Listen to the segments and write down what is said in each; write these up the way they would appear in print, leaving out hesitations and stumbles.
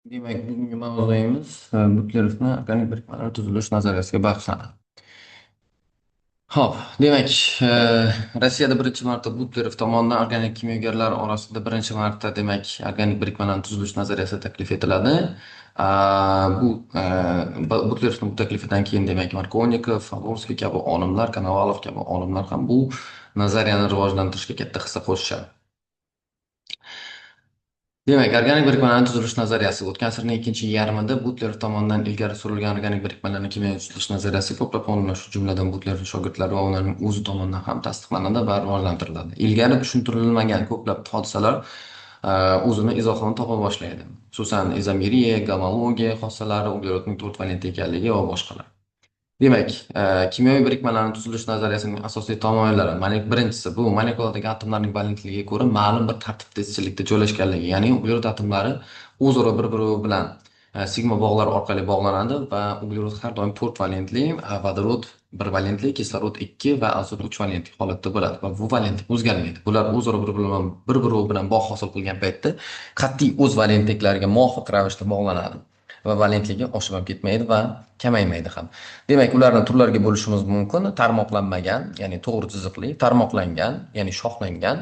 Demak, bugungi mavzuimiz Butlerovning organik birikmalar tuzilish nazariyasiga bag'ishlanadi. Ho'p, demak, Rossiyada birinchi marta Butlerov tomonidan organik kimyogarlar orasida birinchi marta organik birikmalarning tuzilish nazariyasi taklif etiladi. Bu Butlerovning bu taklifidan keyin Markovnikov, Favorskiy kabi olimlar, Konovalov kabi olimlar ham bu nazariyani rivojlantirishga katta hissa qo'shishadi. Demak, organik birikmalarning tuzilish nazariyasi o'tgan asrning ikkinchi yarmida Butler tomonidan ilgari surilgan organik birikmalarning kimyoviy tuzilish nazariyasi ko'plab olimlar, shu jumladan Butler shogirdlari va ularning o'zi tomonidan ham tasdiqlanadi va rivojlantiriladi. Ilgari tushuntirilmagan ko'plab hodisalar o'zini izohini topa boshlaydi. Xususan, izomeriya, gomologiya xossalari, uglerodning to'rt valent ekanligi va boshqalar. Demak, kimyoviy birikmalarning tuzilish nazariyasining asosiy tamoyillari. Birinchisi bu molekulalardagi atomlarning valentligiga ko'ra ma'lum bir tartibda izchillikda joylashganligi, ya'ni uglerod atomlari o'zaro bir-biri bilan sigma bog'lar orqali bog'lanadi va uglerod har doim 4 valentli, vodorod 1 valentli, kislorod 2 va azot 3 valentli holatda bo'ladi va bu valentlik o'zgarmaydi. Bular o'zaro bir-biri bilan bog' hosil qilgan paytda qat'iy o'z valentliklariga muvofiq ravishda bog'lanadi va valentligi oshib ham ketmaydi va kamaymaydi ham. Demak, ularni turlarga bo'lishimiz mumkin. Tarmoqlanmagan, ya'ni to'g'ri chiziqli, tarmoqlangan, ya'ni shoxlangan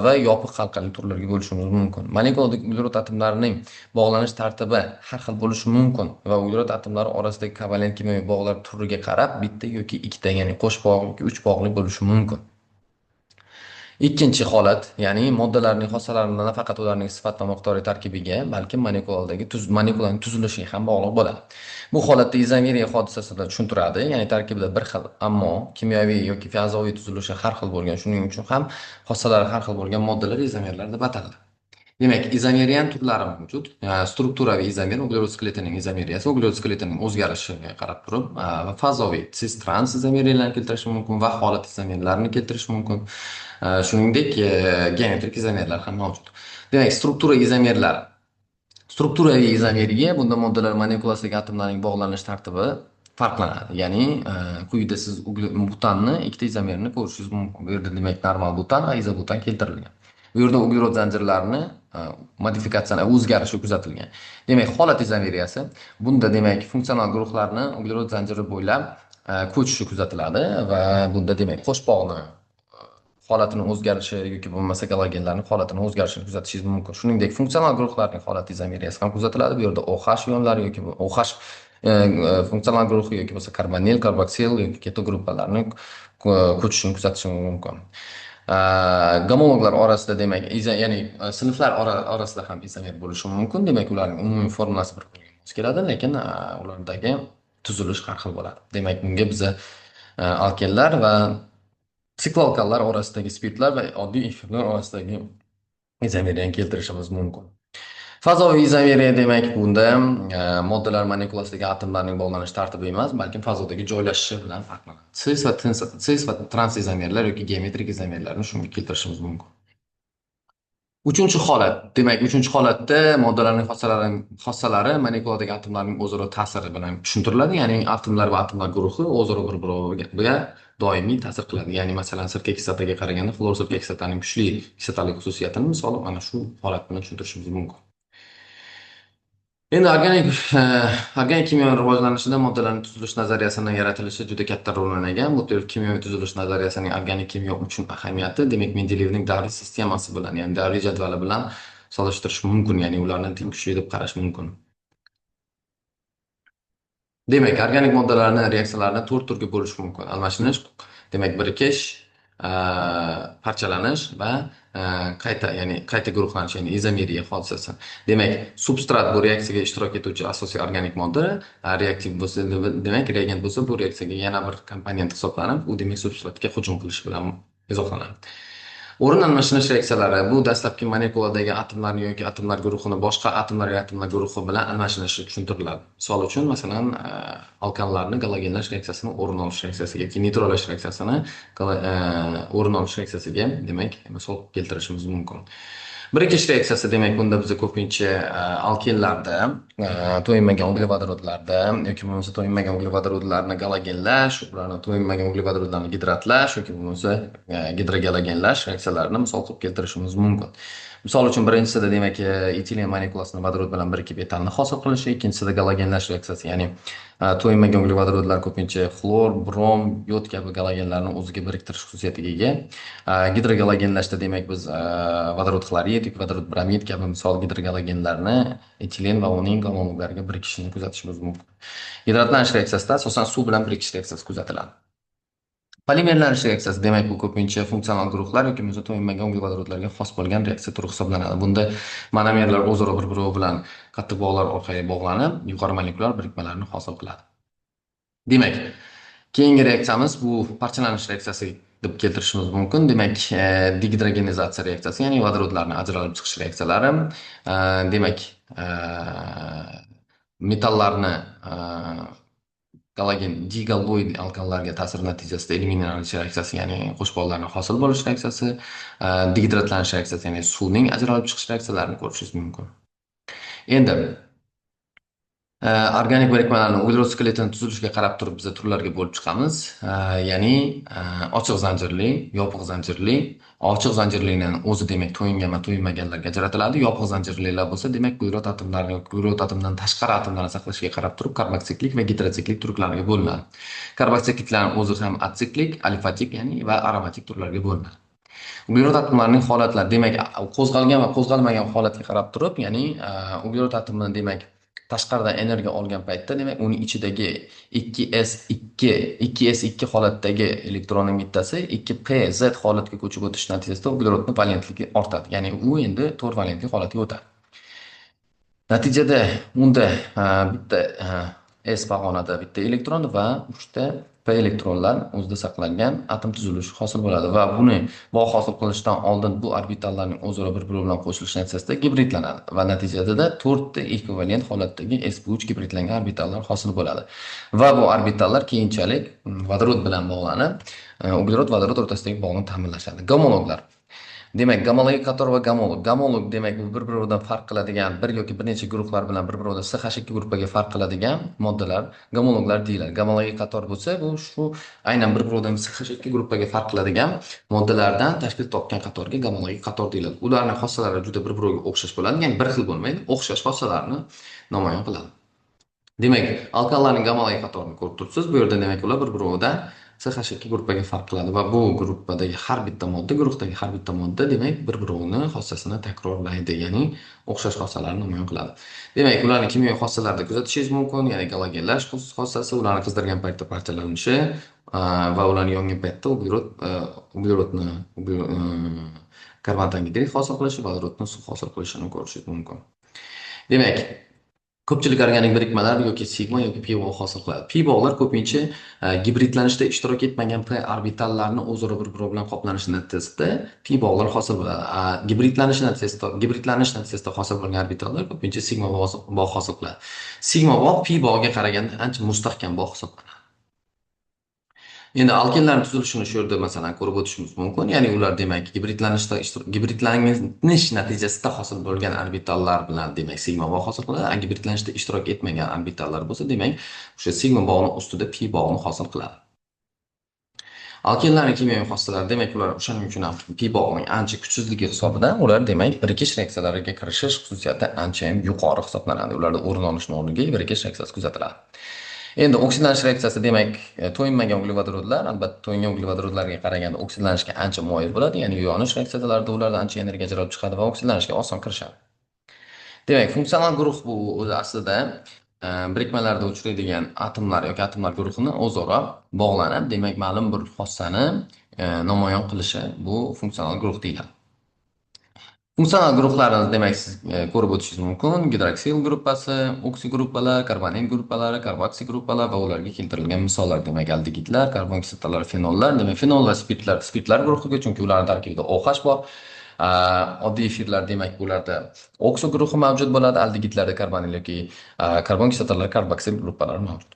va yopiq halqali turlarga bo'lishimiz mumkin. Molekuladagi uglerod atomlarining bog'lanish tartibi har xil bo'lishi mumkin va uglerod atomlari orasidagi kovalent kimyoviy bog'lar turiga qarab bitta yoki ikkita, ya'ni qo'sh bog'li yoki uch bog'li bo'lishi mumkin. Ikkinchi holat, ya'ni moddalarning xossalaridan nafaqat ularning sifat va miqdoriy tarkibiga, balki molekulaning tuzilishiga ham bog'liq bo'ladi. Bu holatda izomeriya hodisasini tushuntiradi, ya'ni tarkibida bir xil, ammo kimyoviy yoki fazoviy tuzilishi har xil bo'lgan, shuning uchun ham xossalari har xil bo'lgan moddalar izomerlar deb ataladi. Demak, izomeriyan turlari mavjud. Strukturaviy izomer, uglerod skeletining izomeriyasi, uglerod skeletining o'zgarishiga qarab turib, va fazoviy cis-trans izomeriyalarni keltirishi mumkin va holat izomerlarini keltirishi mumkin. Shuningdek, geometrik izomerlar ham mavjud. Demak, strukturaviy izomeriya bunda moddalar molekulasidagi atomlarning bog'lanish tartibi farqlanadi. Ya'ni, quyida siz butanni ikkita izomerini ko'rishingiz mumkin. Bu yerda demak normal butan va izobutan keltirilgan. Bu yerda uglerod zanjirlarini modifikatsiyalar, o'zgarishi kuzatilgan. Demak, holat izomeriyasi bunda demak funksional guruhlarni uglerod zanjiri bo'ylab ko'chishi kuzatiladi va bunda demak qo'sh bog'ni holatini o'zgarishi yoki bo'lmasa galogenlarning holatini o'zgarishini kuzatishingiz mumkin. Shuningdek, funksional guruhlarning holat izomeriyasi ham kuzatiladi. Bu yerda OH ionlari yoki OH funksional guruhi yoki bo'lsa karbonil, karboksil yoki keto gruppalarni ko'chishini kuzatishimiz mumkin. Gomologlar orasida demak, ya'ni sinflar orasida ham izomer bo'lishi mumkin. Demak, ularning umumiy formulasi bir-biriga mos keladi, lekin ulardagi tuzilish har xil bo'ladi. Demak, bunga biz alkenlar va sikloalkanlar orasidagi spirtlar va oddiy efirlar orasidagi izomeriyani keltirishimiz mumkin. Fazoviy izomeriya demak bunda moddalar molekulasidagi atomlarning bog'lanish tartibi emas, balki fazodagi joylashishi bilan farqlanadi. Cis va trans izomerlar yoki geometrik izomerlarni shunga keltirishimiz mumkin. Uchinchi holat. Demak, uchinchi holatda moddalarning xossalari molekuladagi atomlarning o'zaro ta'siri bilan tushuntiriladi. Ya'ni atomlar va atomlar guruhi o'zaro bir-biriga doimiy ta'sir qiladi. Ya'ni masalan, sirka kislotaga qaraganda xlor sirka kislotaning kuchli kislotalik xususiyatini misol mana shu holat bilan tushuntirishimiz mumkin. Endi organik kimyoviy rivojlanishida moddalarning tuzilish nazariyasini yaratilishi juda katta rol o'ynagan. Bu kimyoviy tuzilish nazariyasining organik kimyo uchun ahamiyati, demak, Mendeleyevning davriy sistemasi bilan, ya'ni davriy jadvali bilan solishtirish mumkin, ya'ni ularni teng kuchli deb qarash mumkin. Demak, organik moddalarni reaksiyalarni 4 turga bo'lish mumkin. Almashinish, demak, birikish, parchalanish va qayta guruhlanish, ya'ni izomeriya hodisasi. Demak, substrat bu reaksiyaga ishtirok etuvchi asosiy organik modda, reaktiv bo'lsa, demak, reagent bo'lsa, bu reaksiyaga yana bir komponent hisoblanib, u demak substratga hujum qilishi bilan izohlanadi. O'rin almashinish reaksiyalari bu dastlabki molekuladagi atomlarni yoki atomlar guruhini boshqa atomlar yoki atomlar guruhi bilan almashinishi tushuntiriladi. Misol uchun, masalan, alkanlarni galogenlash reaksiyasini o'rin olish reaksiyasiga yoki neytrolash reaksiyasini o'rin olish reaksiyasiga, demak, misol keltirishimiz mumkin. Birikish reaksiyasi, demak, bunda biz ko'pincha alkenlarda, to'yinmagan uglevodorodlarda yoki bo'lmasa to'yinmagan uglevodorodlarni galogenlash, ularni to'yinmagan uglevodorodlarni gidratlash yoki bo'lmasa gidrogalogenlash reaksiyalarini misol qilib keltirishimiz mumkin. Misol uchun birinchisida demak etilen molekulasini vodorod bilan birikib etanni hosil qilishi, ikkinchisida galogenlash reaksiyasi, ya'ni to'yinmagan uglevodorodlar ko'pincha xlor, brom, yod kabi galogenlarni o'ziga biriktirish xususiyatiga ega. Gidrogalogenlashda demak biz vodorod xlorid yoki vodorod bromid kabi misol gidrogalogenlarni etilen va uning gomologlarga birikishini kuzatishimiz mumkin. Gidratlanish reaksiyasida asosan suv bilan birikish reaksiyasi kuzatiladi. Polimerlanish reaksiyasi demak bu ko'pincha funksional guruhlar yoki bo'lmasa to'yinmagan uglevodorodlarga xos bo'lgan reaksiya turi hisoblanadi. Bunda monomerlar o'zaro bir-biri bilan qattiq bog'lar orqali bog'lanib, yuqori molekulyar birikmalarni hosil qiladi. Demak, keyingi reaksiyamiz bu parchalanish reaksiyasi deb keltirishimiz mumkin. Demak, degidrogenizatsiya reaksiyasi, ya'ni vodorodlarning ajralib chiqish reaksiyalari. Demak, metallarni galagen digalloid alkanlarga ta'siri natijasida eliminatsiya reaksiyasi, ya'ni qo'shbog'larning hosil bo'lish reaksiyasi, degidratlanish reaksiyasi, ya'ni suvning ajralib chiqish reaksiyalarini ko'rishingiz mumkin. Endi organik birikmalarni uglerod skeletini tuzilishiga qarab turib biz turlarga bo'lib chiqamiz. Ya'ni ochiq zanjirli, yopiq zanjirli. Ochiq zanjirlining o'zi demak to'yingan va to'yinmaganlarga ajratiladi. Yopiq zanjirlilar bo'lsa demak uglerod atomlarini uglerod atomidan tashqari atomlarni saqlashiga qarab turib karboksiklik va gidrotsiklik turlariga bo'linadi. Karboksikliklarning o'zi ham atsiklik, alifatik ya'ni va aromatik turlarga bo'linadi. Uglerod atomlarining holatlari demak qo'zg'algan va qo'zg'almagan holatga qarab turib, ya'ni uglerod atomini demak tashqaridan energiya olgan paytda demak uni ichidagi 2s2 holatdagi elektronning bittasi 2pz holatga ko'chib o'tish natijasida uglerodning valentligi ortadi. Ya'ni u endi 4 valentli holatga o'tadi. Natijada unda bitta s pog'onada bitta elektron va 3 ta p elektronlar o'zida saqlangan atom tuzilishi hosil bo'ladi va buni hosil qilishdan oldin bu orbitallarning o'zaro bir-biri bilan qo'shilishi natijasida gibridlanadi va natijada 4 ta ekvivalent holatdagi sp3 gibridlangan orbitallar hosil bo'ladi va bu orbitallar keyinchalik vodorod bilan bog'lanib uglerod vodorod o'rtasidagi bog'ni ta'minlashadi. Gomologlar. Demak, gomologik qator va gomolog. Gomolog demak bu bir-biridan farq qiladigan bir yoki bir necha guruhlar bilan bir-biridan CH2 guruhiga farq qiladigan moddalar gomologlar deyiladi. Gomologik qator bo'lsa, bu shu aynan bir-biridan CH2 guruhiga farq qiladigan moddalardan tashkil topgan qatorga gomologik qator deyiladi. Ularning xossalari juda bir-biriga o'xshash bo'ladi, ya'ni bir xil bo'lmaydi, o'xshash xossalarni namoyon qiladi. Demak, alkanlarning gomologik qatorini ko'rib turibsiz. Bu yerda demak ular bir-biridan CH2 guruhiga farq qiladi va bu guruhdagi har bitta modda, guruhdagi har bitta modda demak bir-birini xossasini takrorlaydi, ya'ni o'xshash xossalarni namoyon qiladi. Demak, ularning kimyoviy xossalarida kuzatishingiz mumkin, ya'ni galogenlash xossasi, ularni qizdirgan paytda parchalanishi va ularni yongan paytda uglerodni karbon angidrid hosil qilishi, vodorodni suv hosil qilishini ko'rishingiz mumkin. Demak, ko'pchilik organik birikmalar yoki sigma yoki pi bog' hosil qiladi. Pi bog'lar ko'pincha gibridlanishda ishtirok etmagan p orbitallarni o'zaro bir-biri bilan qoplanishi natijasida pi bog'lar hosil bo'ladi. Gibridlanish natijasida hosil bo'lgan orbitallar ko'pincha sigma bog' hosil qiladi. Sigma bog' pi bog'ga qaraganda ancha mustahkam bog' hisoblanadi. Endi alkenlarning tuzilishini shu yerda masalan ko'rib o'tishimiz mumkin. Ya'ni ular demak gibridlanish natijasida hosil bo'lgan orbitallar bilan demak sigma bog' hosil qiladi. Gibridlanishda ishtirok etmagan orbitallar bo'lsa, demak o'sha sigma bog'ning ustida pi bog'ni hosil qiladi. Alkenlarning kimyoviy xossalari demak ular o'shaning uchun ham pi bog'ning ancha kuchsizligi hisobidan ular demak birikish reaksiyalariga kirishish xususiyati ancha ham yuqori hisoblanadi. Ularda o'rin olishning o'rniga birikish reaksiyasi kuzatiladi. Endi oksidlanish reaksiyasi demak to'yinmagan uglevodorodlar albatta to'yingan uglevodorodlarga qaraganda oksidlanishga ancha moyil bo'ladi, ya'ni yonish reaksiyalarida ulardan ancha energiya ajralib chiqadi va oksidlanishga oson kirishadi. Demak, funksional guruh bu o'zi aslida birikmalarda uchraydigan atomlar yoki atomlar guruhini o'zaro bog'lanib, demak ma'lum bir xossani namoyon qilishi bu funksional guruh deyiladi. Funksional guruhlarni demak siz ko'rib o'tishingiz mumkin. Gidroksil gruppasi, oksil gruppalar, karbonil gruppalari, karboksil gruppalar va ularga keltirilgan misollar demak aldegidlar, karbon kislotalar, fenollar, demak fenol va spirtlar guruhiga, chunki ularning tarkibida OH bor. Oddiy efirlar demak ularda oksil guruhi mavjud bo'ladi, aldegidlarda karbonil yoki karbon kislotalar, karboksil gruppalar mavjud.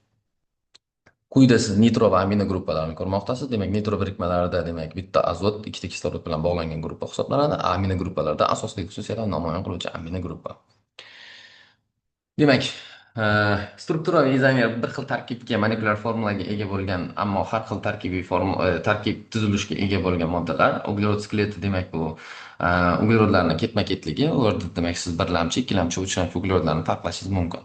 Quyida siz nitro va amino gruppalarini ko'rmoqdasiz. Demak, nitro birikmalarida demak bitta azot, ikkita kislorod bilan bog'langan gruppa hisoblanadi. Amino gruppalarda asosiy xususiyatlarni namoyon qiluvchi amino gruppa. Demak, strukturaviy izomer bir xil tarkibga, molekulyar formulaga ega bo'lgan, ammo har xil tarkib tuzilishga ega bo'lgan moddalar. Uglerod skeleti demak bu uglerodlarni ketma-ketligi, u yerda demak siz birlamchi, ikkilamchi, uchlamchi uglerodlarni farqlashingiz mumkin.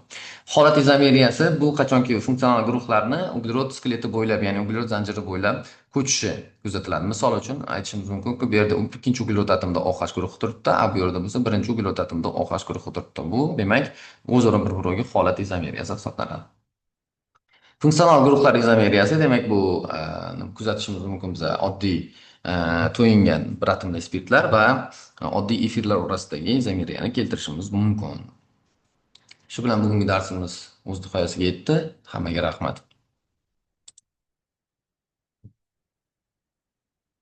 Holat izomeriyasi bu qachonki funksional guruhlarni uglерод skeleti bo'ylab, ya'ni uglерод zanjiri bo'ylab ko'chishi kuzatiladi. Misol uchun aytishimiz mumkinki, bu yerda ikkinchi uglерод atomida OH guruhi turibdi, a bu yerda bo'lsa birinchi uglерод atomida OH guruhi turibdi. Bu demak o'zaro bir-biriga holat izomeriyasi hisoblanadi. Funksional guruhlar izomeriyasi demak bu kuzatishimiz mumkin biza oddiy to'yingan bir atomli spirtlar va oddiy efirlar orasidagi izomeriyani keltirishimiz mumkin. Shu bilan bugungi darsimiz o'z nihoyasiga yetdi. Hammaga rahmat.